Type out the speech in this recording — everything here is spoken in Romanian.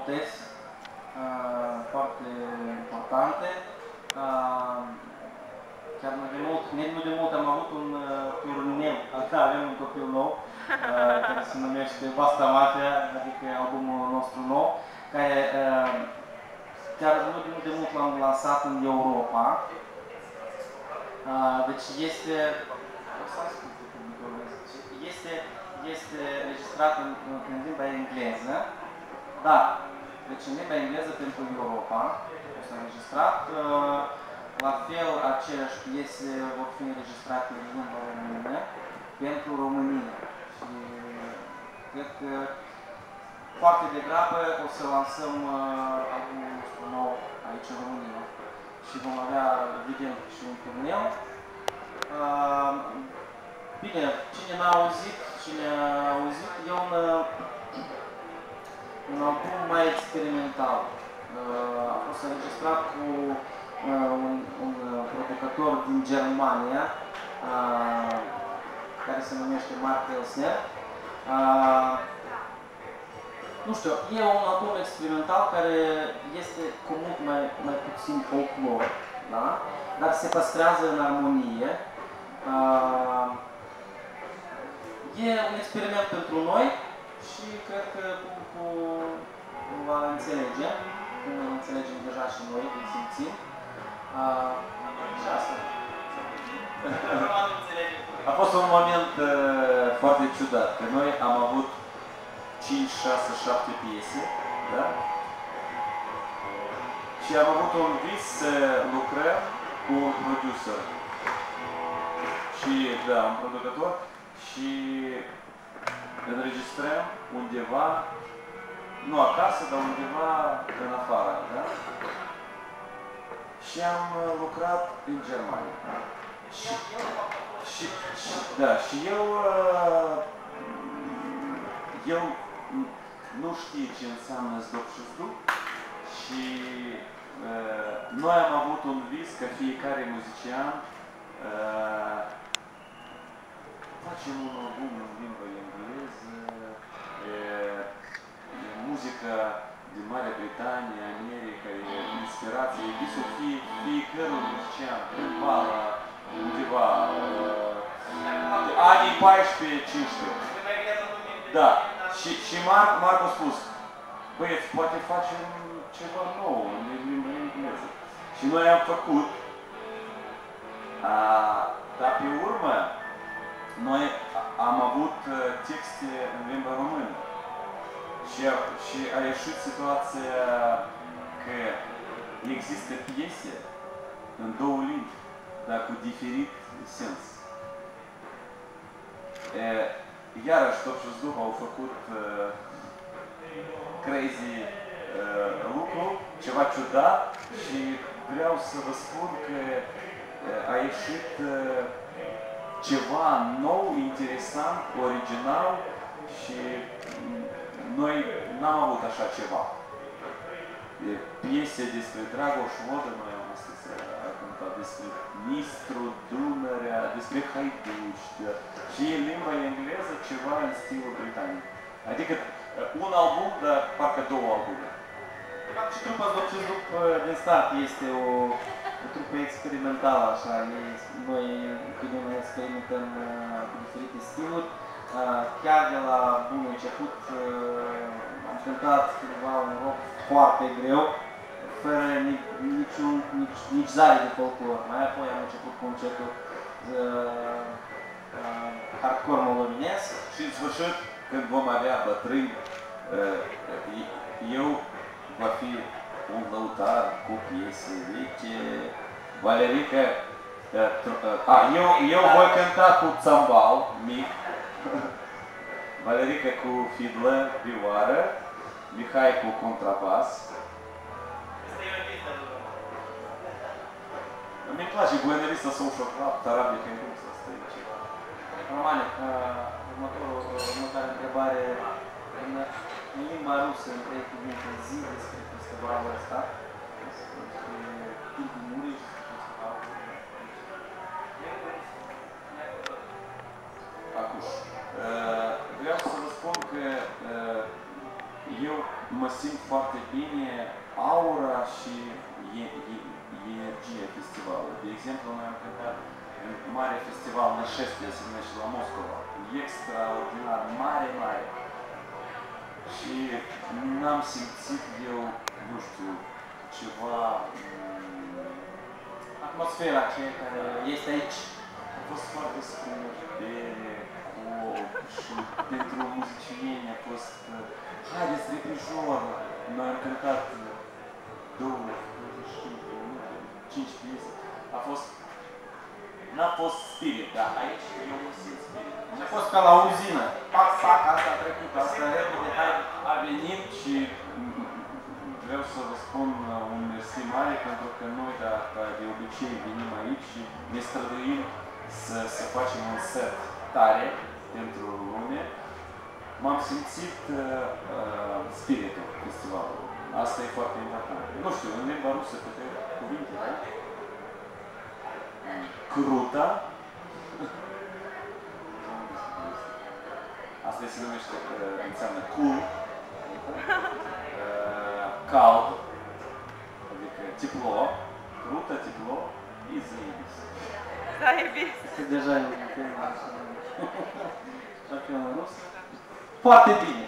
noutăți foarte importante. Chiar nu de mult am avut un turneu, avem un copil nou, care se numește Vasta Mafia, adică albumul nostru nou, care chiar nu de mult l-am lansat în Europa. Deci este registrat în limba engleză, dar deci în limba engleză pentru Europa este înregistrat. La fel, aceleași piese vor fi înregistrate în limba română pentru România. Și cred că foarte degrabă o să lansăm albumul nostru nou aici în România. Și vom avea, evident, și un turneu. Bine, cine n-a auzit, e un album mai experimental. A fost înregistrat cu un producător din Germania, care se numește Mark Elsner. Nu știu, e un album experimental care este cu mult mai puțin folclor, da? Dar se păstrează în armonie. E un experiment pentru noi și cred că publicul va înțelege, cum înțelegem deja și noi, cum simțim. Și asta. A fost un moment foarte ciudat, că noi am avut 5, 6, 7 piese, da? Și am avut un vis să lucrăm cu un producer. Și, da, un producător. Și înregistrăm undeva, nu acasă, dar undeva în afară, da? Și am lucrat în Germania. Și eu nu știu ce înseamnă zdop și zdup și noi am avut un vis că fiecare muzician facem un album în limba engleză, muzica din Marea Britanie, America, inspirație, visul fiecărui muzician, cândva la undeva, anii 14-15. Da. Și Marc a spus, băieți, poate facem ceva nou în limba engleză. Și noi am făcut, dar pe urmă, noi am avut texte în limba română. Și a ieșit situația că există piese în două limbi, dar cu diferit sens. Iarăși, tot și după au făcut crazy lucru, ceva ciudat și vreau să vă spun că a ieșit ceva nou, interesant, original și noi n-am avut așa ceva. Piese despre Dragoș Vodă, noi am cântat despre Nistru, Dunărea, despre Haiduși și în limba engleză ceva în stilul britanic. Adică un album, dar parcă două albume. Și trupa Zdop și Zdup din start este o trupă experimentală, așa. Noi experimentăm cu diferite stiluri. Chiar de la bun început am cântat cândva un rock foarte greu, fără nici zare de folclor. Mai apoi am început concertul hardcore moldovenesc. Și în sfârșit, când vom avea bătrâni, eu va fi un lăutar cu piese veche. Valerica, eu voi cânta cu țambal mic, Valerica cu fidlă, vioară, Mihai cu contrabas. Mi-mi place Buenavista Social Club, Tarabia Haiduși, asta e ceva. Romane, următoarea întrebare. În limba rusă, în 3 cuvinte, zi despre festivalul ăsta, despre Târgu Mureș, festivalul. Acuș. Vreau să vă spun că eu mă simt foarte bine aura și energia festivalului. De exemplu, noi am cântat în mare festival Nășestia, se numește la Moscova. Extraordinar, mare. Și n-am simțit eu, nu știu, ceva... Atmosfera aceea care este aici. A fost foarte scurt, bere, coc și pentru muzicieni a fost... Haideți, reprijor! Noi am cântat 25 minute, 5 piese. A fost... N-a fost spirit, dar aici eu mă simt spirit. A fost ca la uzină. Pac, asta a trecut, asta repede, hai. A venit și vreau să vă spun un mersi mare pentru că noi, dacă de obicei venim aici și ne străduim să facem un set tare pentru lume, m-am simțit spiritul festivalului. Asta e foarte important. Nu știu, în limba rusă câte cuvinte, da? Cruta. Asta se numește, înseamnă cool. Cald, adică тепло, круто, тепло и заебись. Заебись. Deja e un film șampion rus. Foarte bine.